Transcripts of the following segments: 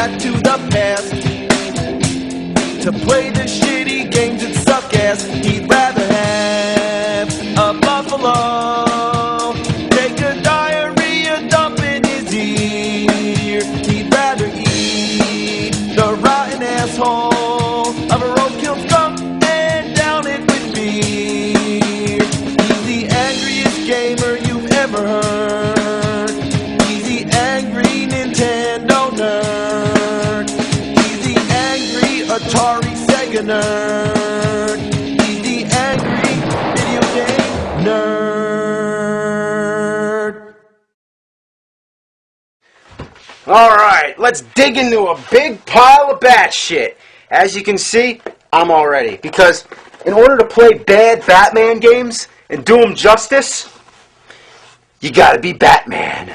back to the past to play the shitty games that suck ass. He'd rather have a buffalo take a diarrhea dump in his ear. He'd rather eat the rotten asshole of a roadkill skunk and down it with beer. He's the angriest gamer you've ever heard. He's the angry Nintendo nerd. He's the angry Atari Sega nerd. He's the angry video game nerd. Alright, let's dig into a big pile of bat shit. As you can see, I'm all ready. Because in order to play bad Batman games and do them justice, you gotta be Batman.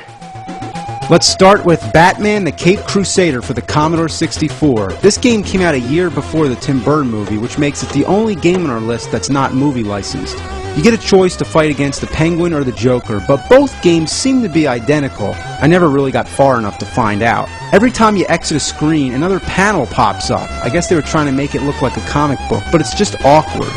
Let's start with Batman the Caped Crusader for the Commodore 64. This game came out a year before the Tim Burton movie, which makes it the only game on our list that's not movie licensed. You get a choice to fight against the Penguin or the Joker, but both games seem to be identical. I never really got far enough to find out. Every time you exit a screen, another panel pops up. I guess they were trying to make it look like a comic book, but it's just awkward.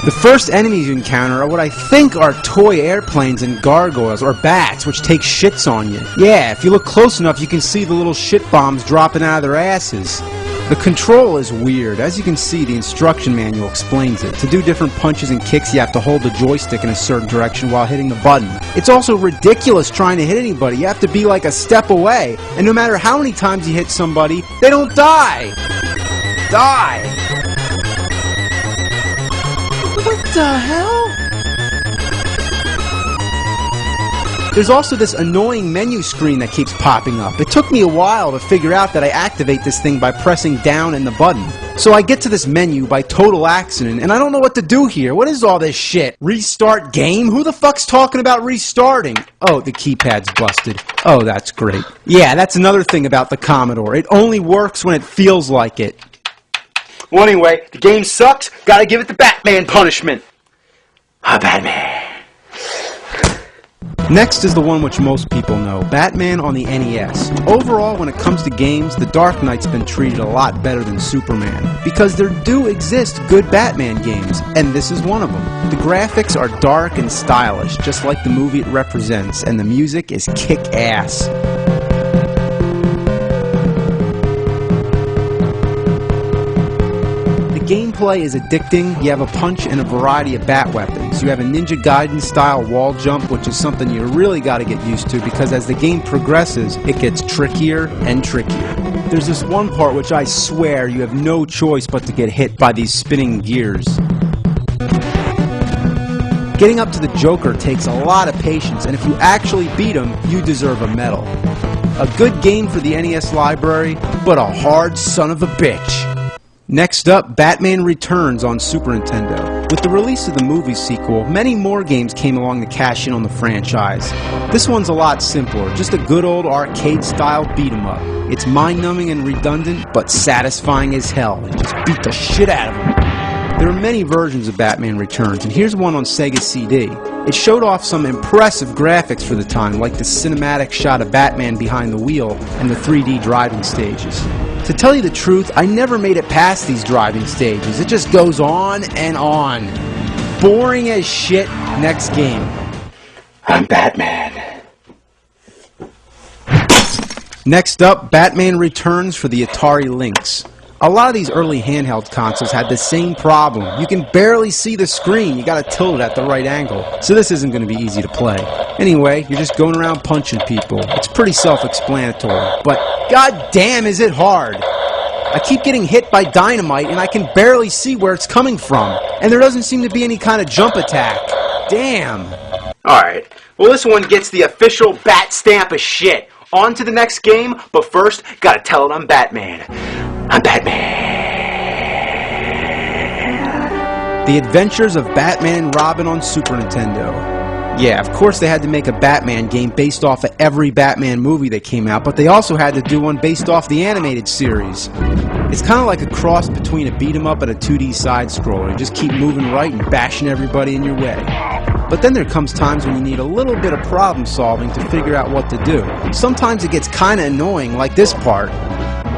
The first enemies you encounter are what I think are toy airplanes and gargoyles, or bats, which take shits on you. Yeah, if you look close enough, you can see the little shit bombs dropping out of their asses. The control is weird. As you can see, the instruction manual explains it. To do different punches and kicks, you have to hold the joystick in a certain direction while hitting the button. It's also ridiculous trying to hit anybody. You have to be like a step away. And no matter how many times you hit somebody, they don't die! What the hell? There's also this annoying menu screen that keeps popping up. It took me a while to figure out that I activate this thing by pressing down and the button. So I get to this menu by total accident, and I don't know what to do here. What is all this shit? Restart game? Who the fuck's talking about restarting? Oh, the keypad's busted. Oh, that's great. Yeah, that's another thing about the Commodore. It only works when it feels like it. Well, anyway, the game sucks. Gotta give it the Batman punishment. Batman. Next is the one which most people know, Batman on the NES. Overall, when it comes to games, The Dark Knight's been treated a lot better than Superman, because there do exist good Batman games, and this is one of them. The graphics are dark and stylish, just like the movie it represents, and the music is kick-ass. Gameplay is addicting. You have a punch and a variety of bat weapons. You have a Ninja Gaiden style wall jump, which is something you really got to get used to because as the game progresses, it gets trickier and trickier. There's this one part which I swear you have no choice but to get hit by these spinning gears. Getting up to the Joker takes a lot of patience, and if you actually beat him, you deserve a medal. A good game for the NES library, but a hard son of a bitch. Next up, Batman Returns on Super Nintendo. With the release of the movie sequel, many more games came along to cash in on the franchise. This one's a lot simpler, just a good old arcade-style beat-em-up. It's mind-numbing and redundant, but satisfying as hell. You just beat the shit out of them. There are many versions of Batman Returns, and here's one on Sega CD. It showed off some impressive graphics for the time, like the cinematic shot of Batman behind the wheel and the 3D driving stages. To tell you the truth, I never made it past these driving stages. It just goes on and on. Boring as shit. Next game. I'm Batman. Next up, Batman Returns for the Atari Lynx. A lot of these early handheld consoles had the same problem. You can barely see the screen. You gotta tilt it at the right angle. So this isn't gonna be easy to play. Anyway, you're just going around punching people. It's pretty self-explanatory, but goddamn is it hard. I keep getting hit by dynamite and I can barely see where it's coming from. And there doesn't seem to be any kind of jump attack. Damn. Alright, well this one gets the official bat stamp of shit. On to the next game, but first, gotta tell it I'm Batman. I'm Batman. The Adventures of Batman and Robin on Super Nintendo. Yeah, of course they had to make a Batman game based off of every Batman movie that came out, but they also had to do one based off the animated series. It's kind of like a cross between a beat-em-up and a 2D side-scroller. You just keep moving right and bashing everybody in your way. But then there comes times when you need a little bit of problem solving to figure out what to do. Sometimes it gets kind of annoying, like this part.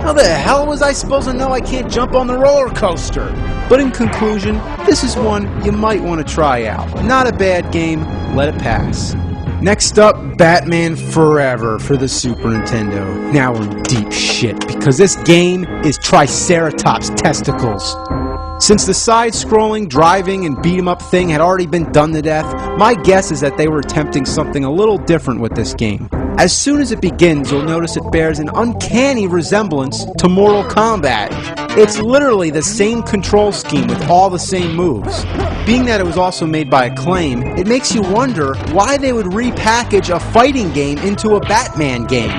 How the hell was I supposed to know I can't jump on the roller coaster? But in conclusion, this is one you might want to try out. Not a bad game, let it pass. Next up, Batman Forever for the Super Nintendo. Now we're in deep shit, because this game is Triceratops testicles. Since the side-scrolling, driving, and beat-em-up thing had already been done to death, my guess is that they were attempting something a little different with this game. As soon as it begins, you'll notice it bears an uncanny resemblance to Mortal Kombat. It's literally the same control scheme with all the same moves. Being that it was also made by Acclaim, it makes you wonder why they would repackage a fighting game into a Batman game.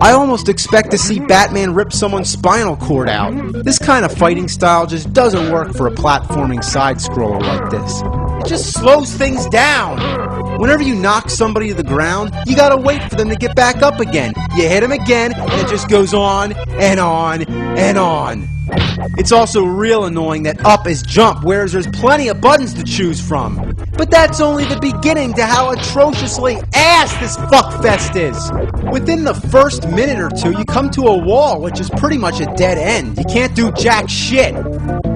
I almost expect to see Batman rip someone's spinal cord out. This kind of fighting style just doesn't work for a platforming side-scroller like this. It just slows things down. Whenever you knock somebody to the ground, you gotta wait for them to get back up again. You hit them again, and it just goes on and on and on. It's also real annoying that up is jump, whereas there's plenty of buttons to choose from. But that's only the beginning to how atrociously ass this fuckfest is. Within the first minute or two, you come to a wall, which is pretty much a dead end. You can't do jack shit.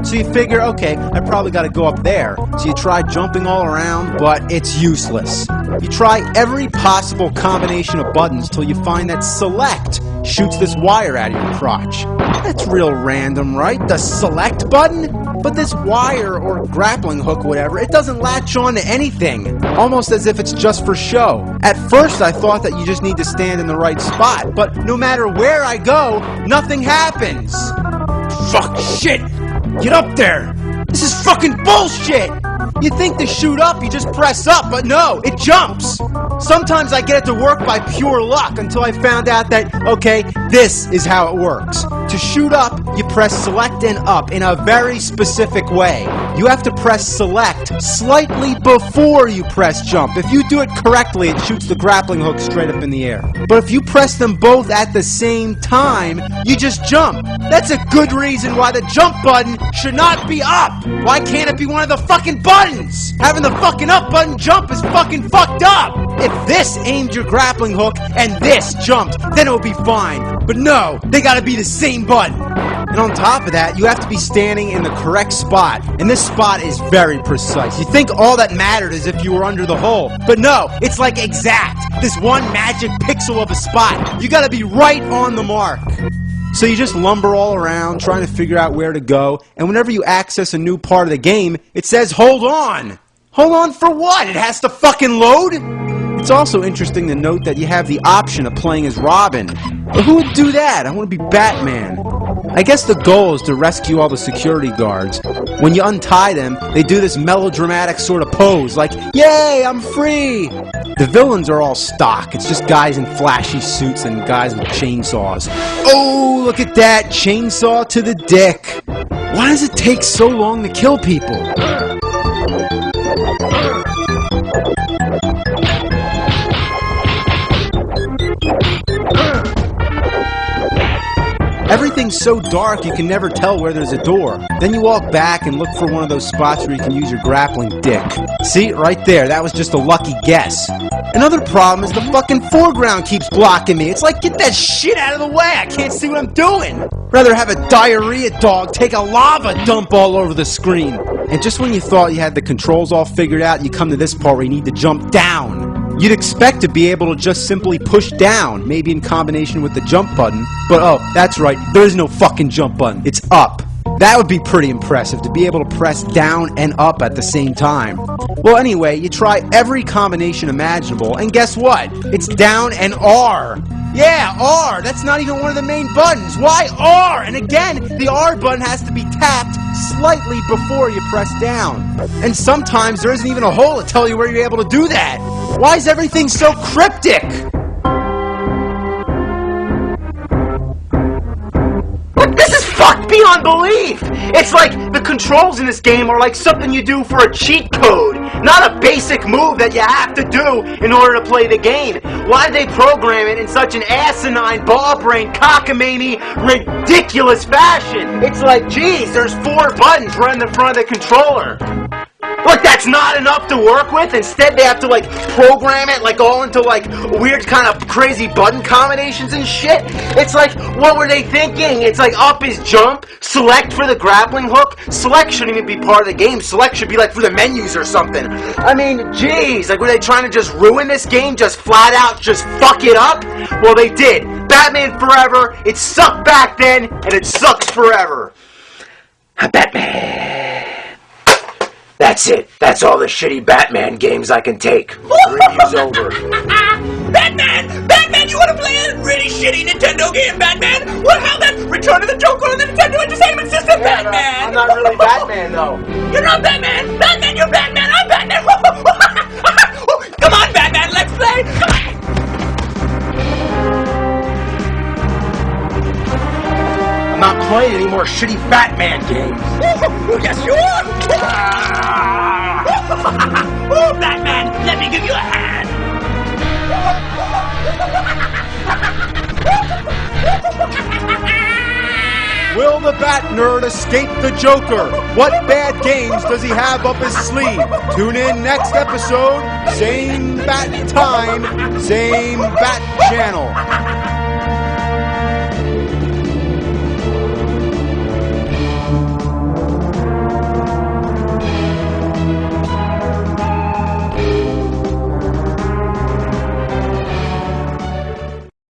So you figure, okay, I probably gotta go up there. So you try jumping all around, but it's useless. You try every possible combination of buttons till you find that select shoots this wire out of your crotch. That's real random, right? The select button? But this wire or grappling hook, whatever, it doesn't latch on to anything. Almost as if it's just for show. At first I thought that you just need to stand in the right spot, but no matter where I go, nothing happens. Fuck, shit! Get up there! This is fucking bullshit! You think to shoot up, you just press up, but no, it jumps! Sometimes I get it to work by pure luck until I found out that, okay, this is how it works. To shoot up, you press select and up in a very specific way. You have to press select slightly before you press jump. If you do it correctly, it shoots the grappling hook straight up in the air. But if you press them both at the same time, you just jump. That's a good reason why the jump button should not be up. Why can't it be one of the fucking buttons? Having the fucking up button jump is fucking fucked up. If this aimed your grappling hook and this jumped, then it would be fine. But no, they gotta be the same button. And on top of that, you have to be standing in the correct spot. And this spot is very precise. You think all that mattered is if you were under the hole. But no, it's like exact. This one magic pixel of a spot. You gotta be right on the mark. So you just lumber all around, trying to figure out where to go. And whenever you access a new part of the game, it says, hold on. Hold on for what? It has to fucking load? It's also interesting to note that you have the option of playing as Robin. But who would do that? I want to be Batman. I guess the goal is to rescue all the security guards. When you untie them, they do this melodramatic sort of pose, like, yay, I'm free! The villains are all stock. It's just guys in flashy suits and guys with chainsaws. Oh, look at that! Chainsaw to the dick! Why does it take so long to kill people? Everything's so dark you can never tell where there's a door. Then you walk back and look for one of those spots where you can use your grappling dick. See, right there, that was just a lucky guess. Another problem is the fucking foreground keeps blocking me. It's like, get that shit out of the way, I can't see what I'm doing. Rather have a diarrhea dog take a lava dump all over the screen. And just when you thought you had the controls all figured out, you come to this part where you need to jump down. You'd expect to be able to just simply push down, maybe in combination with the jump button, but oh, that's right, there is no fucking jump button, it's up. That would be pretty impressive, to be able to press down and up at the same time. Well, anyway, you try every combination imaginable, and guess what? It's down and R. Yeah, R! That's not even one of the main buttons. Why R? And again, the R button has to be tapped slightly before you press down. And sometimes there isn't even a hole to tell you where you're able to do that. Why is everything so cryptic? This is fucked beyond belief! It's like the controls in this game are like something you do for a cheat code, not a basic move that you have to do in order to play the game. Why did they program it in such an asinine, ball-brained, cockamamie, ridiculous fashion? It's like, geez, there's 4 buttons right in the front of the controller. Look, that's not enough to work with. Instead, they have to, like, program it, like, all into, like, weird kind of crazy button combinations and shit. It's like, what were they thinking? It's like, up is jump, select for the grappling hook. Select shouldn't even be part of the game. Select should be, like, for the menus or something. I mean, jeez, like, were they trying to just ruin this game? Just flat out, just fuck it up? Well, they did. Batman Forever, it sucked back then, and it sucks forever. Batman. That's it. That's all the shitty Batman games I can take. Review's over. Batman! Batman, you want to play a really shitty Nintendo game, Batman? Well, how about Return of the Joker on the Nintendo Entertainment System, Batman? I'm not really Batman, though. You're not Batman! Batman, you're Batman! I'm Batman! Come on, Batman, let's play! Come on! I'm not playing any more shitty Batman games. Yes, you are! Oh, Batman, let me give you a hand! Will the Bat Nerd escape the Joker? What bad games does he have up his sleeve? Tune in next episode. Same bat time, same bat channel.